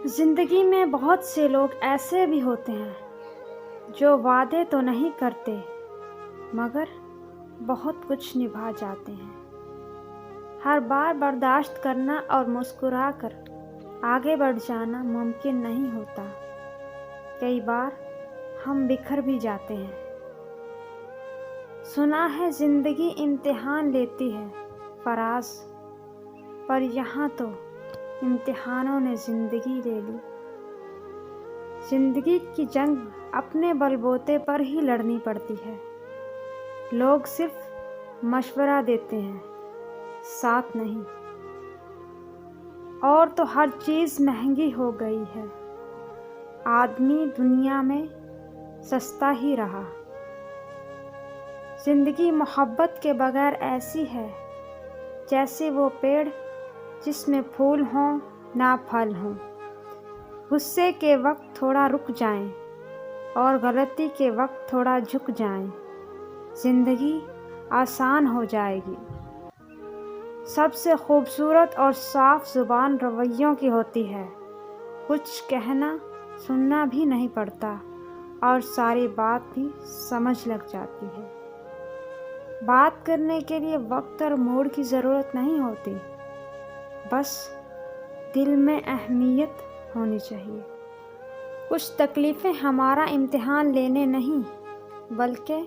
زندگی میں بہت سے لوگ ایسے بھی ہوتے ہیں جو وعدے تو نہیں کرتے مگر بہت کچھ نبھا جاتے ہیں۔ ہر بار برداشت کرنا اور مسکرا کر آگے بڑھ جانا ممکن نہیں ہوتا۔ کئی بار ہم بکھر بھی جاتے ہیں۔ سنا ہے زندگی امتحان لیتی ہے فراز، پر یہاں تو امتحانوں نے زندگی لے لی۔ زندگی کی جنگ اپنے بل بوتے پر ہی لڑنی پڑتی ہے۔ لوگ صرف مشورہ دیتے ہیں، ساتھ نہیں۔ اور تو ہر چیز مہنگی ہو گئی ہے، آدمی دنیا میں سستا ہی رہا۔ زندگی محبت کے بغیر ایسی ہے جیسے وہ پیڑ جس میں پھول ہوں نہ پھل ہوں۔ غصے کے وقت تھوڑا رک جائیں اور غلطی کے وقت تھوڑا جھک جائیں، زندگی آسان ہو جائے گی۔ سب سے خوبصورت اور صاف زبان رویوں کی ہوتی ہے۔ کچھ کہنا سننا بھی نہیں پڑتا اور ساری بات بھی سمجھ لگ جاتی ہے۔ بات کرنے کے لیے وقت اور موڈ کی ضرورت نہیں ہوتی، بس دل میں اہمیت ہونی چاہیے۔ کچھ تکلیفیں ہمارا امتحان لینے نہیں بلکہ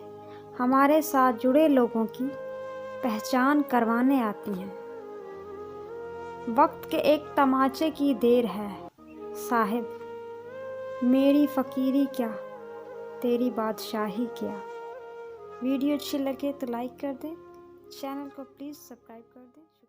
ہمارے ساتھ جڑے لوگوں کی پہچان کروانے آتی ہیں۔ وقت کے ایک تماچے کی دیر ہے صاحب، میری فقیری کیا تیری بادشاہی کیا۔ ویڈیو اچھی لگے تو لائک کر دیں، چینل کو پلیز سبسکرائب کر دیں۔